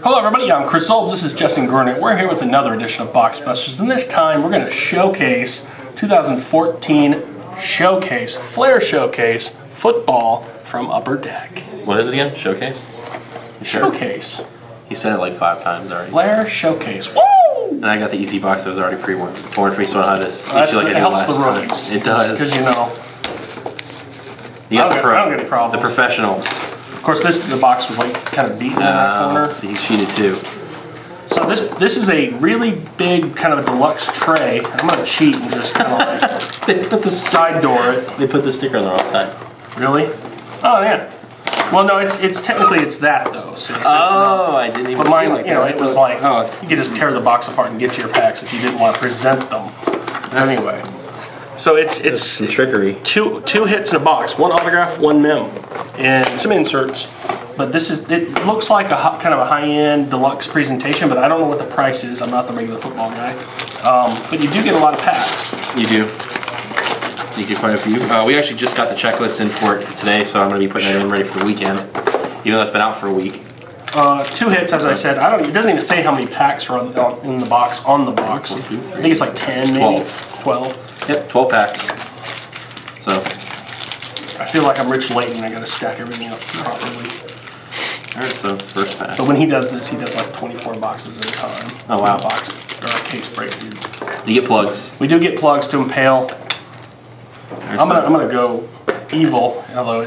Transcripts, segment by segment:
Hello everybody, I'm Chris Olds, this is Justin Grunert. We're here with another edition of Box Busters, and this time we're going to showcase 2014 Showcase, Flair Showcase football from Upper Deck. What is it again? Showcase? Showcase. He said it like 5 times already. Flair Showcase. Woo! And I got the easy box that was already pre-worn for me, so I know how this. It helps the rookies. It does. Because you know. You got the pro. I don't get any problems. The professional. Of course, the box was like kind of beaten in that corner. See, he cheated too. So this is a really big kind of a deluxe tray. I'm gonna cheat and just kind of like They put the side door it. They put the sticker on the wrong side. Really? Oh yeah. Well, no, it's technically it's that though. So it's not, I didn't even. But mine, like you know, that. it was like you could just tear the box apart and get to your packs if you didn't want to present them. Anyway, so it's some trickery. Two hits in a box, one autograph, one mem, and some inserts. But it looks like a kind of a high-end deluxe presentation, but I don't know what the price is. I'm not the regular football guy. But you do get a lot of packs. You do. You get quite a few. We actually just got the checklist in for it today, so I'm going to be putting it in ready for the weekend, even though it's been out for a week. 2 hits, as I said. It doesn't even say how many packs are in the box. On the box, 1, 2, 3. I think it's like 10, maybe 12. Yep, 12 packs. So I feel like I'm Rich Layton. I got to stack everything up properly. All right, so first pack. But when he does this, he does like 24 boxes at a time. Oh wow! Box or a case break. You get plugs. We do get plugs to impale. I'm gonna go evil, although.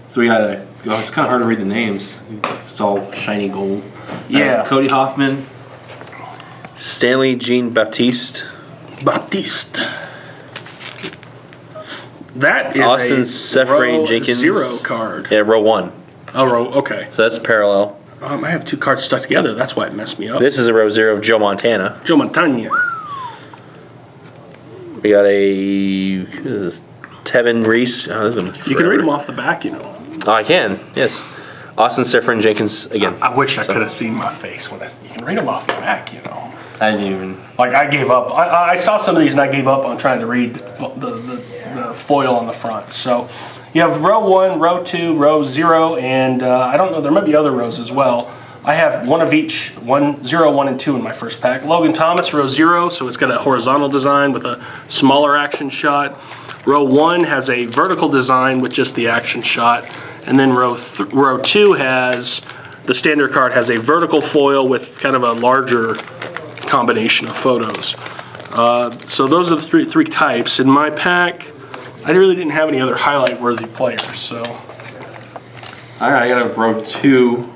So we got it's kind of hard to read the names. It's all shiny gold. Yeah. Cody Hoffman, Stanley Jean Baptiste. That is Austin a Sefrain Jenkins 0 card. Yeah, row 1. Oh, row. Okay. So that's parallel. I have 2 cards stuck together. That's why it messed me up. This is a row 0 of Joe Montana. Joe Montana. We got a Tevin Reese. Oh, you can read them off the back, you know. Oh, I can. Yes. Austin Sefrain Jenkins again. I wish I could have seen my face when you can read them off the back, you know. I didn't even. Like I gave up. I saw some of these and I gave up on trying to read the foil on the front. So you have row 1, row 2, row 0, and I don't know. There might be other rows as well. I have one of each, 0, 1, and 2 in my first pack. Logan Thomas, row 0, so it's got a horizontal design with a smaller action shot. Row 1 has a vertical design with just the action shot. And then row 2 has, the standard card has a vertical foil with kind of a larger combination of photos. So those are the three types. In my pack, I really didn't have any other highlight-worthy players, so. All right, I got a row 2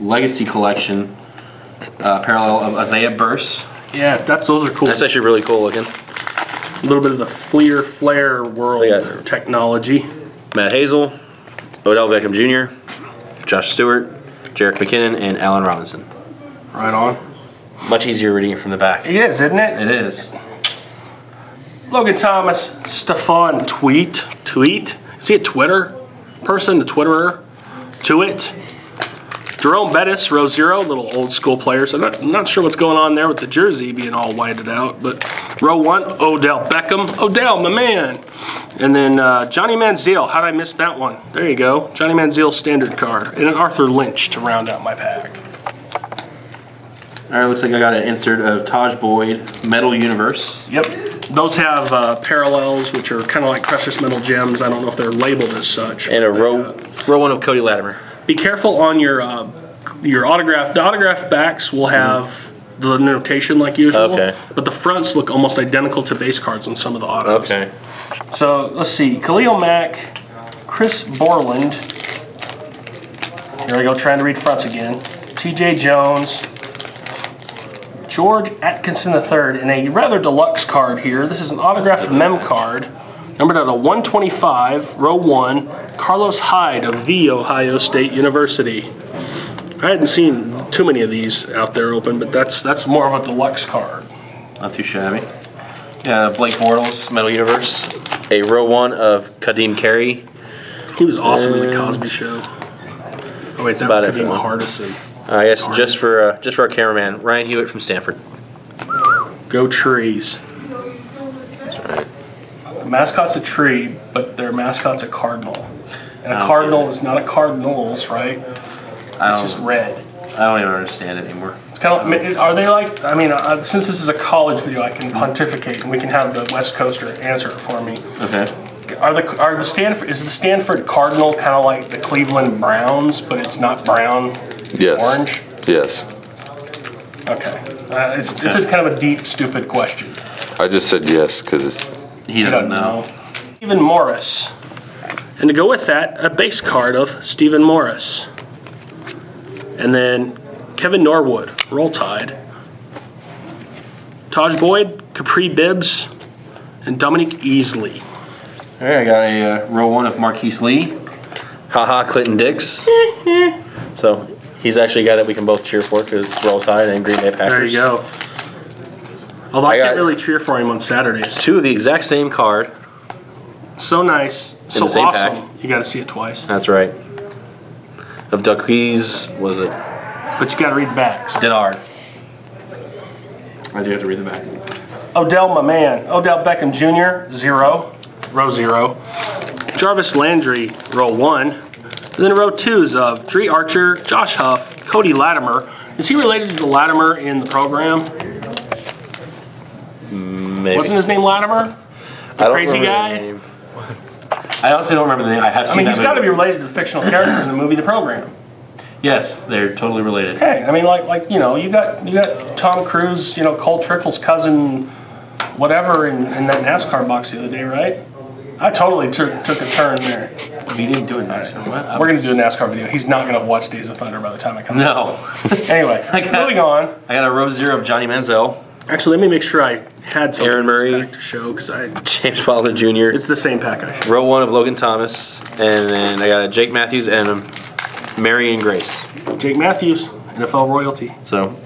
Legacy Collection parallel of Isaiah Burse. Yeah, those are cool. That's actually really cool looking. A little bit of the Flair world technology. Matt Hazel, Odell Beckham Jr., Josh Stewart, Jerick McKinnon, and Allen Robinson. Right on. Much easier reading it from the back. It is, isn't it? It is. Logan Thomas, Stephon Tweet. Is he a Twitter person, a Twitterer? Tweet. Jerome Bettis, row 0, little old school players. I'm not sure what's going on there with the jersey being all whited out, but row 1, Odell Beckham. Odell, my man. And then Johnny Manziel. How'd I miss that one? There you go. Johnny Manziel standard card. And an Arthur Lynch to round out my pack. All right, looks like I got an insert of Taj Boyd, Metal Universe. Yep. Those have parallels, which are kind of like precious metal gems. I don't know if they're labeled as such. And a row 1 of Cody Latimer. Be careful on your autograph. The autograph backs will have the notation like usual. Okay. But the fronts look almost identical to base cards on some of the autos. Okay. So let's see. Khalil Mack, Chris Borland. Here I go trying to read fronts again. TJ Jones. George Atkinson III in a rather deluxe card here. This is an autographed mem card. Numbered at a 125, row 1, Carlos Hyde of The Ohio State University. I hadn't seen too many of these out there open, but that's more of a deluxe card. Not too shabby. Yeah, Blake Bortles, Metal Universe. A row 1 of Kadeem Carey. He was awesome in the Cosby Show. Oh wait, that was Kadeem Hardison. I guess just for our cameraman, Ryan Hewitt from Stanford. Go Trees. That's right. The mascot's a tree, but their mascot's a cardinal. And a cardinal is not a cardinals, right? It's just red. I don't even understand it anymore. It's kind of, are they like, I mean, since this is a college video, I can pontificate and we can have the West Coaster answer it for me. Okay. Is the Stanford Cardinal kind of like the Cleveland Browns, but it's not brown, it's orange? Yes. Okay. It's a kind of a deep, stupid question. I just said yes because it's... He doesn't know. Stephen Morris. And to go with that, a base card of Stephen Morris. And then Kevin Norwood, Roll Tide. Taj Boyd, Capri Bibbs, and Dominique Easley. All right, I got a row 1 of Marquise Lee. Haha, Clinton Dix. So he's actually a guy that we can both cheer for because Roll Tide and Green Bay Packers. There you go. Although I can't really cheer for him on Saturdays. 2 of the exact same card. So nice. So the same awesome. pack. You got to see it twice. That's right. Of Duckies, was it? But you got to read the backs. Denard. I do have to read the back. Odell, my man. Odell Beckham Jr., 0. Row 0. Jarvis Landry, row 1. And then row 2s of Dree Archer, Josh Huff, Cody Latimer. Is he related to Latimer in the program? Maybe. Wasn't his name Latimer? The crazy guy? I honestly don't remember the name. I have seen he's got to be related to the fictional character in the movie The Program. Yes, they're totally related. Okay, I mean, like you know, you got Tom Cruise, you know, Cole Trickle's cousin, whatever, in that NASCAR box the other day, right? I totally took a turn there. We didn't do a NASCAR. What? We're gonna do a NASCAR video. He's not gonna watch Days of Thunder by the time I come. No. Anyway, moving on. I got a row 0 of Johnny Manziel. Actually, let me make sure I had something Aaron Murray to show because James Wilder Jr. It's the same pack I showed. Row 1 of Logan Thomas, and then I got a Jake Matthews and Marion Grace. Jake Matthews, NFL royalty. So,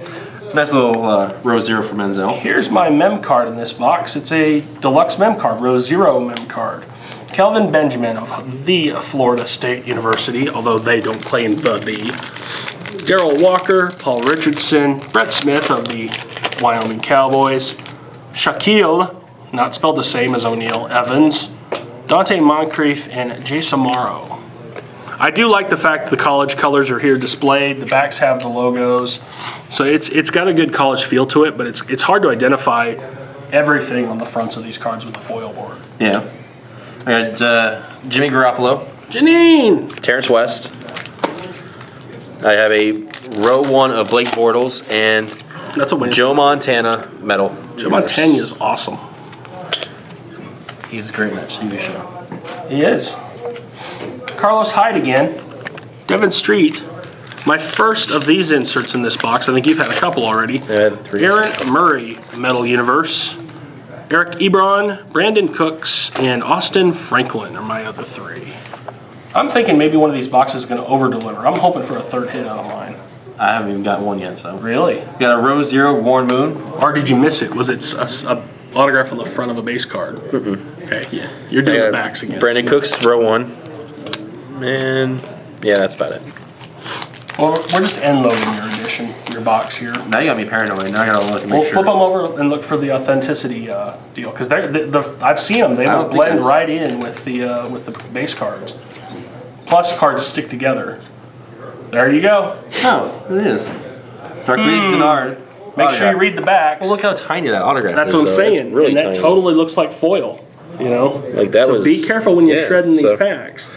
nice little row 0 for Menzel. Here's my mem card in this box. It's a deluxe mem card, row 0 mem card. Kelvin Benjamin of the Florida State University, although they don't claim the. Darrell Walker, Paul Richardson, Brett Smith of the Wyoming Cowboys, Shaquille, not spelled the same as O'Neal, Evans, Dante Moncrief, and Jason Morrow. I do like the fact that the college colors are here displayed. The backs have the logos, so it's got a good college feel to it. But it's hard to identify everything on the fronts of these cards with the foil board. yeah. I got Jimmy Garoppolo. Janine, Terrence West. I have a row 1 of Blake Bortles and that's a win. Joe Montana medal. Joe Montana is awesome. He's a great match TV show. He is. Carlos Hyde again. Devin Street. My first of these inserts in this box. I think you've had a couple already. I had 3. Aaron Murray, Metal Universe. Eric Ebron, Brandon Cooks, and Austin Franklin are my other 3. I'm thinking maybe one of these boxes is going to over-deliver. I'm hoping for a third hit out of mine. I haven't even got one yet, so. Really? Got a row 0 Warren Moon. Or did you miss it? Was it a autograph on the front of a base card? Okay, yeah. You're doing the backs again. Brandon Cooks, row 1. And yeah, that's about it. Well, we're just end loading your edition, your box here. Now you got me paranoid. Now I gotta look and make We'll sure. flip them over and look for the authenticity deal because I've seen them. They I will don't think blend it is. right in with the base cards. Plus, cards stick together. There you go. Oh, it is. Marquise Denard. Make sure you read the backs. Well, look how tiny that autograph That's is. what I'm though. saying. It's really and that tiny. totally looks like foil. You know, Like that so was. be careful when you're shredding these so packs.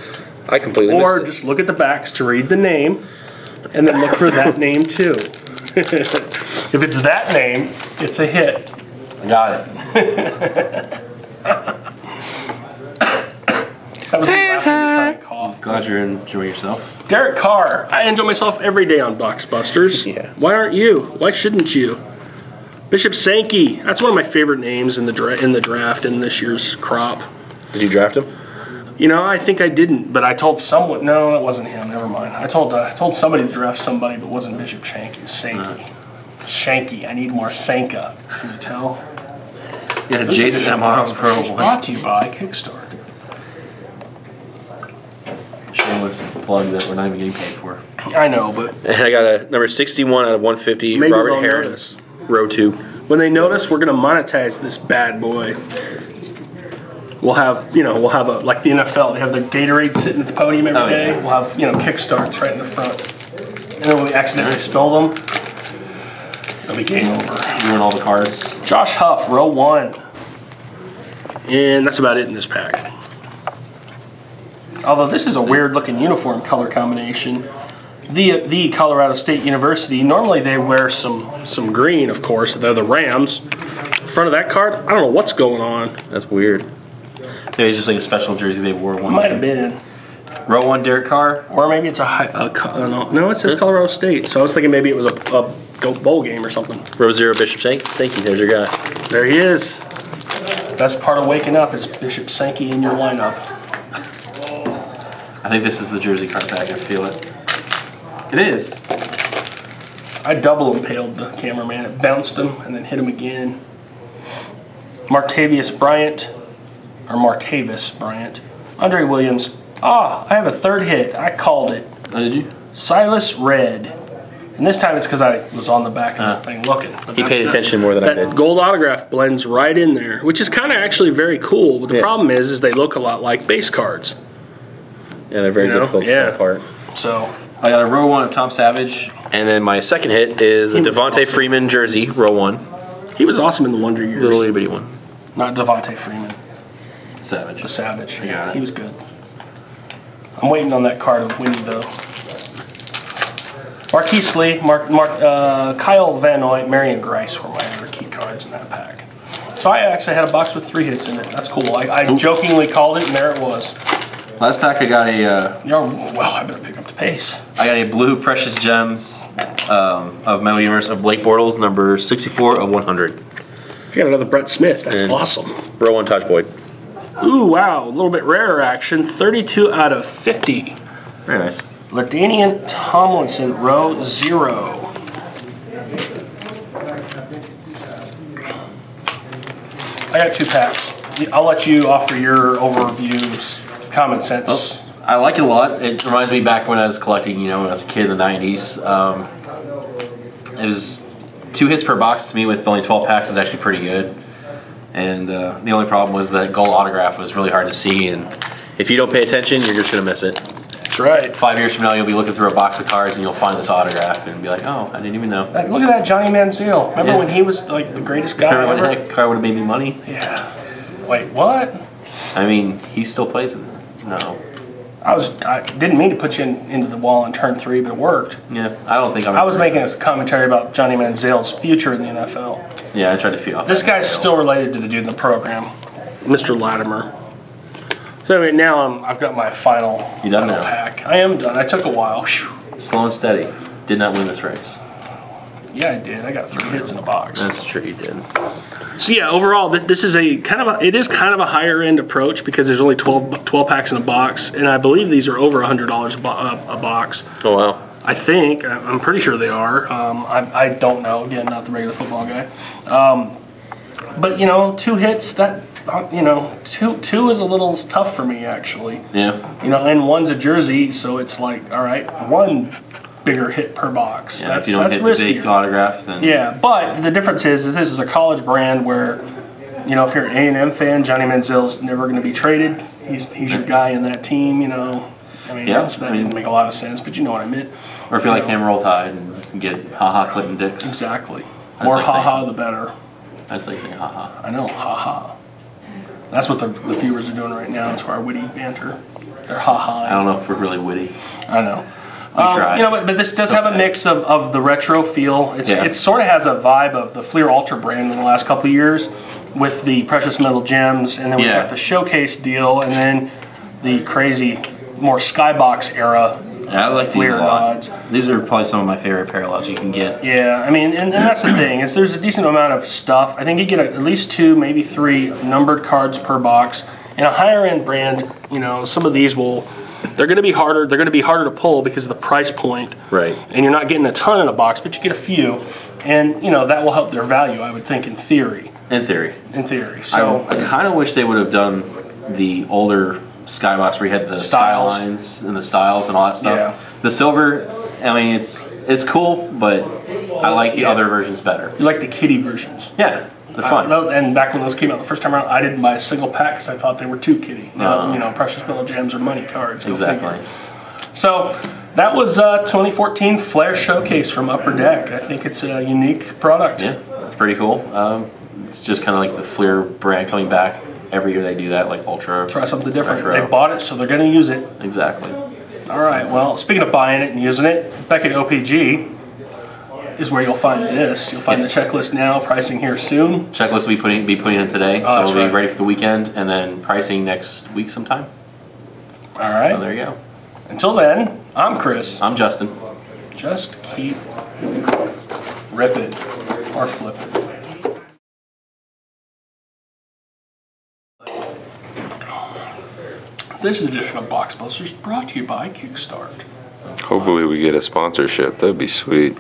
I completely Or missed it. just look at the backs to read the name, and then look for that name too. If it's that name, it's a hit. Got it. That was me laughing to try and cough. Glad you're enjoying yourself. Derek Carr. I enjoy myself every day on Box Busters. Yeah. Why aren't you? Why shouldn't you? Bishop Sankey. That's one of my favorite names in the draft in this year's crop. Did you draft him? You know, I think I didn't, but I told someone. No, it wasn't him. Never mind. I told somebody to draft somebody, but it wasn't Bishop Sankey. Shanky. I need more Sanka. Can you tell? Yeah, Jason M. Arnold's Pro It's 1. brought to you by Kickstart. Shameless plug that we're not even getting paid for. I know, but And I got a number 61 out of 150. maybe Robert they'll Herron, notice. row 2. When they notice, we're going to monetize this bad boy. We'll have a, like the NFL, they have their Gatorade sitting at the podium every day. Yeah. We'll have, Kickstarts right in the front. and then when we accidentally spill them, it'll be game over. Ruin all the cards. Josh Huff, row 1. And that's about it in this pack. Although this is a weird looking uniform color combination. The Colorado State University, normally they wear some green, of course. They're the Rams. In front of that card, I don't know what's going on. That's weird. Maybe it's just like a special jersey they wore one. Might have been. Row 1, Derek Carr. Or maybe it's no, it says Colorado State. So I was thinking maybe it was a bowl game or something. Row 0, Bishop Sankey. There's your guy. There he is. Best part of waking up is Bishop Sankey in your lineup. I think this is the jersey card pack. I feel it. It is. I double impaled the cameraman. It bounced him and then hit him again. Martavis Bryant. Andre Williams. I have a third hit. I called it. Oh, did you? Silas Red. And this time it's because I was on the back of the thing looking. But He paid attention more than I did. That gold autograph blends right in there, which is kind of actually very cool. But the problem is they look a lot like base cards. Yeah, they're very difficult to pull apart. So I got a row 1 of Tom Savage. And then my second hit is a Devontae Freeman jersey, row 1. he was awesome in the Wonder Years. Little itty bitty one. Not Devontae Freeman. Savage. The Savage. I got it. He was good. I'm waiting on that card of Winnie though. Marquise Lee, Kyle Van Noy, Marion Grice were my other key cards in that pack. So I actually had a box with 3 hits in it. That's cool. I jokingly called it, and there it was. Last pack I got a... well, I better pick up the pace. I got a blue Precious Gems of Metal Universe Of Blake Bortles, number 64 of 100. I got another Brett Smith. That's awesome. Row 1, Taj Boyd. Ooh, wow. A little bit rarer action. 32 out of 50. Very nice. LaDainian Tomlinson, row 0. I got 2 packs. I'll let you offer your overviews, common sense. I like it a lot. It reminds me back when I was collecting, when I was a kid in the 90s. It was 2 hits per box to me with only 12 packs is actually pretty good. And the only problem was that gold autograph was really hard to see. And if you don't pay attention, you're just going to miss it. That's right. 5 years from now, you'll be looking through a box of cards and you'll find this autograph and be like, oh, I didn't even know. Look at that Johnny Manziel. Remember when he was like the greatest guy Remember when ever? that card would have made me money? Yeah. Wait, what? I mean, he still plays it. No. I didn't mean to put you into the wall on turn 3, but it worked. Yeah, I don't think I'm... I was making a commentary about Johnny Manziel's future in the NFL. Yeah, I tried to feed off. This guy's still related to the dude in the program, Mr. Latimer. So anyway, now I've got my final pack. I am done. I took a while. Whew. Slow and steady. Did not win this race. Yeah, I did. I got 3 hits in a box. That's true, you did. So yeah, overall, this is it is kind of a higher end approach because there's only 12 packs in a box, and I believe these are over $100 a box. Oh wow. I think. I'm pretty sure they are. I don't know. Again, not the regular football guy. But 2 hits, that two is a little tough for me actually. Yeah. And one's a jersey, so it's like, all right, 1 bigger hit per box. Yeah, if you don't hit the big autograph, then... Yeah, but the difference is this is a college brand where, if you're an A&M fan, Johnny Manziel's never going to be traded. He's your guy in that team, I mean, that didn't make a lot of sense, but you know what I meant. Or if you like Hammer Roll Tide and get Ha-Ha Clinton Dix. Exactly. More like ha-ha, the better. That's like saying ha-ha. I know, ha-ha. That's what the viewers are doing right now. It's for our witty banter. They're ha-ha. I don't know if we're really witty. I know. We tried. But this does have a mix of the retro feel. It sort of has a vibe of the Flair Ultra brand in the last couple of years with the precious metal gems, and then we've got the showcase deal, and then the crazy, more skybox era. Yeah, I like Flair these a lot. nods. These are probably some of my favorite parallels you can get. Yeah, I mean, and that's the thing, is there's a decent amount of stuff. I think you get at least 2, maybe 3 numbered cards per box. In a higher end brand, some of these they're going to be harder. They're going to be harder to pull because of the price point. Right. And you're not getting a ton in a box, but you get a few, and that will help their value, I would think, in theory. In theory. So I kind of wish they would have done the older Skybox where you had the style lines and the styles and all that stuff. Yeah. The silver, I mean, it's cool, but I like the other versions better. You like the kitty versions. Yeah, they're fun. And back when those came out the first time around, I didn't buy a single pack because I thought they were too kitty. Precious metal gems or money cards. Exactly. So that was 2014 Flair Showcase from Upper Deck. I think it's a unique product. Yeah, it's pretty cool. It's just kind of like the Flair brand coming back. Every year they do that, like Ultra. Try something different. Retro. They bought it, so they're going to use it. Exactly. All right, well, speaking of buying it and using it, Beckett OPG is where you'll find this. You'll find Yes. the checklist now, pricing here soon. Checklist will be putting in today, so that's we'll right. be ready for the weekend, and then pricing next week sometime. All right. So there you go. Until then, I'm Chris. I'm Justin. Just keep ripping or flipping. This edition of Box Busters brought to you by Kickstart. hopefully we get a sponsorship. That'd be sweet.